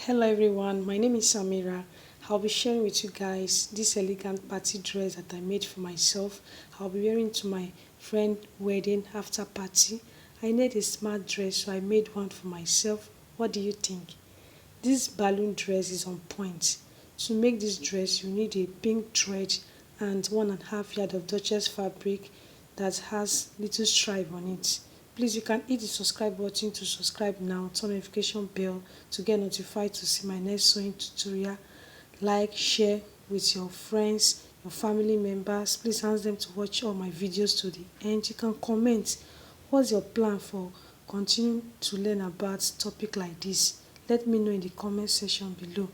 Hello everyone, my name is Samira. I'll be sharing with you guys this elegant party dress that I made for myself. I'll be wearing to my friend wedding after party. I need a smart dress, so I made one for myself. What do you think? This balloon dress is on point. To make this dress, you need a pink thread and 1.5 yard of Duchess fabric that has little stripe on it. Please, you can hit the subscribe button to subscribe now, turn notification bell to get notified to see my next sewing tutorial. Like, share with your friends, your family members. Please ask them to watch all my videos to the end. You can comment. What's your plan for continuing to learn about topic like this? Let me know in the comment section below.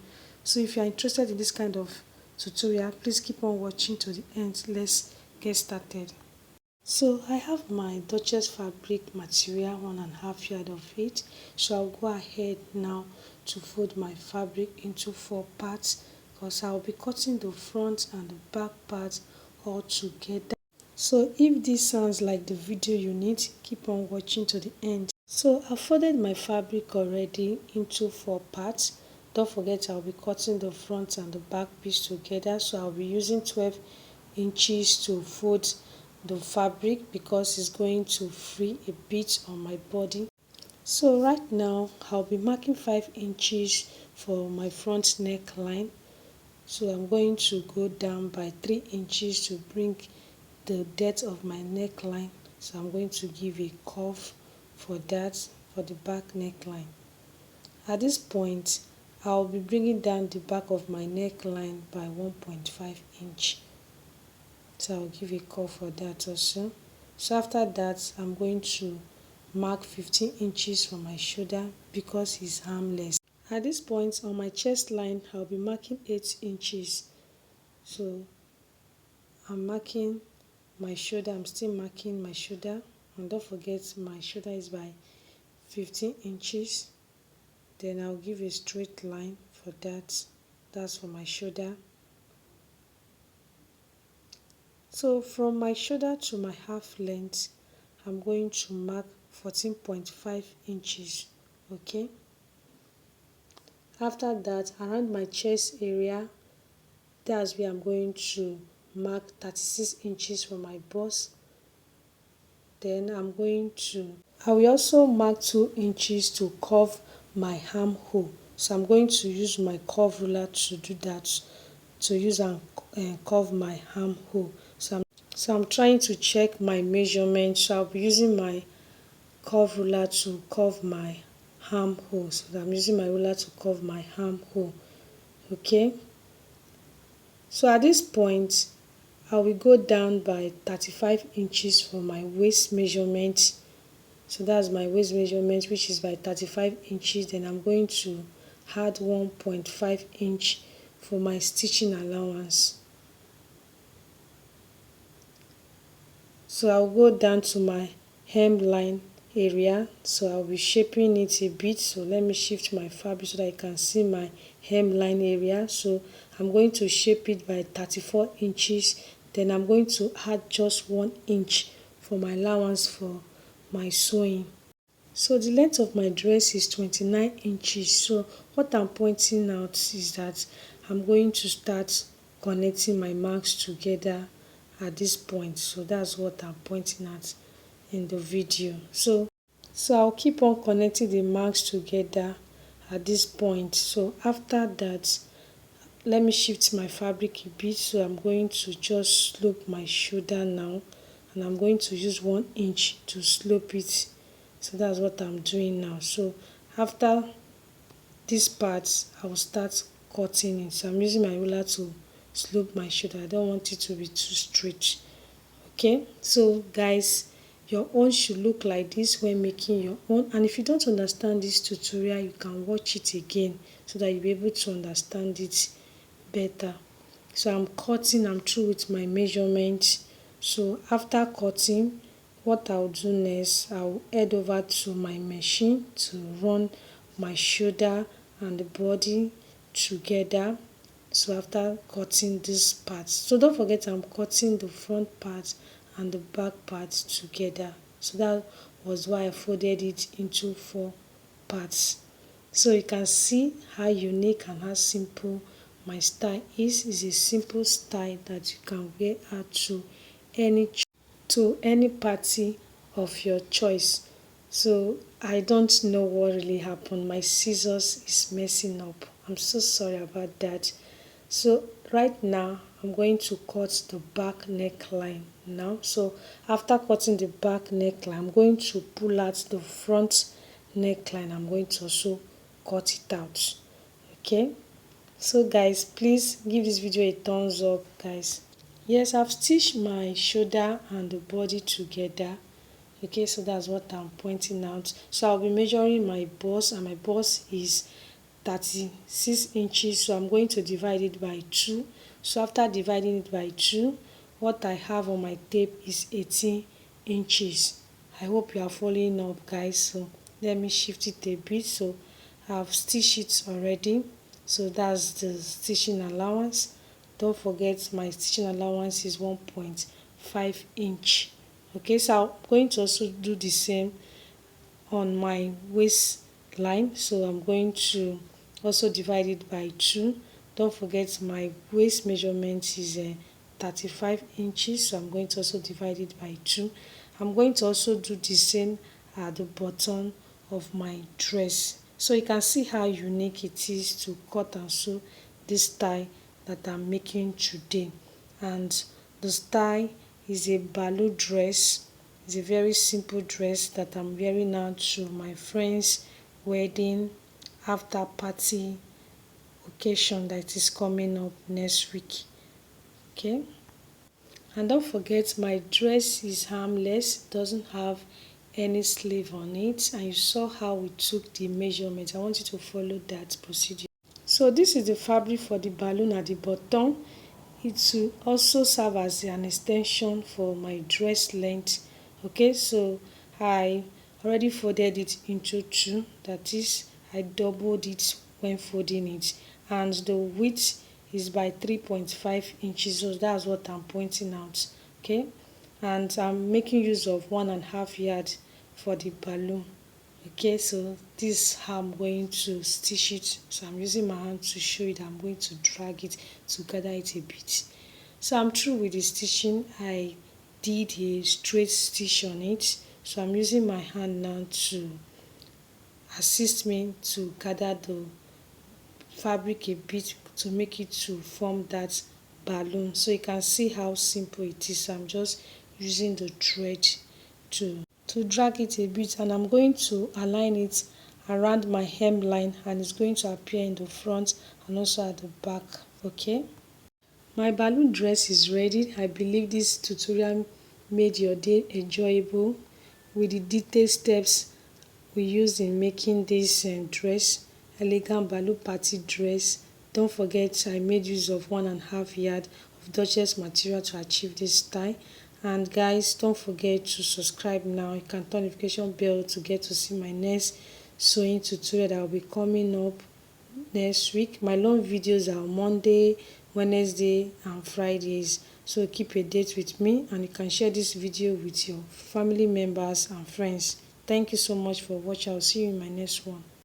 So if you are interested in this kind of tutorial, please keep on watching to the end. Let's get started. So I have my Duchess fabric material, 1.5 yard of it. So I'll go ahead now to fold my fabric into 4 parts because I'll be cutting the front and the back parts all together. So if this sounds like the video you need, keep on watching to the end. So I folded my fabric already into 4 parts. Don't forget I'll be cutting the front and the back piece together. So I'll be using 12 inches to fold the fabric because it's going to free a bit on my body. So right now I'll be marking 5 inches for my front neckline. So I'm going to go down by 3 inches to bring the depth of my neckline. So I'm going to give a curve for that for the back neckline. At this point I'll be bringing down the back of my neckline by 1.5 inch. So I'll give a curve for that also. So after that I'm going to mark 15 inches for my shoulder because it's armless. At this point on my chest line I'll be marking 8 inches. So I'm marking my shoulder, I'm still marking my shoulder, and don't forget my shoulder is by 15 inches. Then I'll give a straight line for that. That's for my shoulder. So from my shoulder to my half length I'm going to mark 14.5 inches. Okay, after that around my chest area, that's where I'm going to mark 36 inches for my bust. Then I will also mark 2 inches to curve my armhole. So I'm going to use my curve ruler to do that, to use and curve my armhole. So I'm trying to check my measurement. So I'll be using my curve ruler to curve my armhole. So I'm using my ruler to curve my armhole. Okay. So at this point, I will go down by 35 inches for my waist measurement. So that's my waist measurement, which is by 35 inches. Then I'm going to add 1.5 inch for my stitching allowance. So I'll go down to my hemline area. So I'll be shaping it a bit. So let me shift my fabric so that I can see my hemline area. So I'm going to shape it by 34 inches. Then I'm going to add just 1 inch for my allowance for my sewing. So the length of my dress is 29 inches. So what I'm pointing out is that I'm going to start connecting my marks together at this point. So that's what I'm pointing at in the video. So I'll keep on connecting the marks together at this point. So after that, let me shift my fabric a bit. So I'm going to just slope my shoulder now, and I'm going to use 1 inch to slope it. So that's what I'm doing now. So after this part I will start cutting it. So I'm using my ruler to slope my shoulder. I don't want it to be too straight. Okay, so guys, your own should look like this when making your own. And if you don't understand this tutorial, you can watch it again so that you'll be able to understand it better. So I'm cutting, I'm through with my measurement. So after cutting, what I'll do next, I'll head over to my machine to run my shoulder and the body together. So after cutting this part, so don't forget I'm cutting the front part and the back part together. So that was why I folded it into 4 parts. So you can see how unique and how simple my style is. It's a simple style that you can wear out to any party of your choice. So I don't know what really happened. My scissors is messing up. I'm so sorry about that. So right now I'm going to cut the back neckline now. So after cutting the back neckline, I'm going to pull out the front neckline. I'm going to also cut it out. Okay, so guys, please give this video a thumbs up, guys. Yes, I've stitched my shoulder and the body together. Okay, so that's what I'm pointing out. So I'll be measuring my bust, and my bust is 36 inches, so I'm going to divide it by 2. So after dividing it by 2, what I have on my tape is 18 inches. I hope you are following up, guys. So let me shift it a bit. So I've stitched it already. So that's the stitching allowance. Don't forget my stitching allowance is 1.5 inch. Okay, so I'm going to also do the same on my waistline. So I'm going to also divide it by 2. Don't forget my waist measurement is 35 inches, so I'm going to also divide it by 2. I'm going to also do the same at the bottom of my dress. So you can see how unique it is to cut and sew this tie that I'm making today. And the style is a Ballon dress. It's a very simple dress that I'm wearing out to my friend's wedding after party occasion that is coming up next week. Okay, and don't forget my dress is armless, doesn't have any sleeve on it, and you saw how we took the measurement. I want you to follow that procedure. So this is the fabric for the balloon at the bottom. It will also serve as an extension for my dress length. Okay, so I already folded it into 2, that is I doubled it when folding it, and the width is by 3.5 inches, so that's what I'm pointing out. Okay, and I'm making use of 1.5 yard for the balloon. Okay, so this is how I'm going to stitch it. So I'm using my hand to show it. I'm going to drag it to gather it a bit. So I'm through with the stitching. I did a straight stitch on it, so I'm using my hand now to assist me to gather the fabric a bit to make it to form that balloon. So you can see how simple it is. So I'm just using the thread to drag it a bit, and I'm going to align it around my hemline, and it's going to appear in the front and also at the back. Okay, my balloon dress is ready. I believe this tutorial made your day enjoyable with the detailed steps we used in making this dress, elegant balloon party dress. Don't forget I made use of 1.5 yard of Duchess material to achieve this style. And guys, don't forget to subscribe now. You can turn notification bell to get to see my next sewing tutorial that will be coming up next week. My long videos are on Monday, Wednesday and Fridays, so keep a date with me, and you can share this video with your family members and friends. Thank you so much for watching. I'll see you in my next one.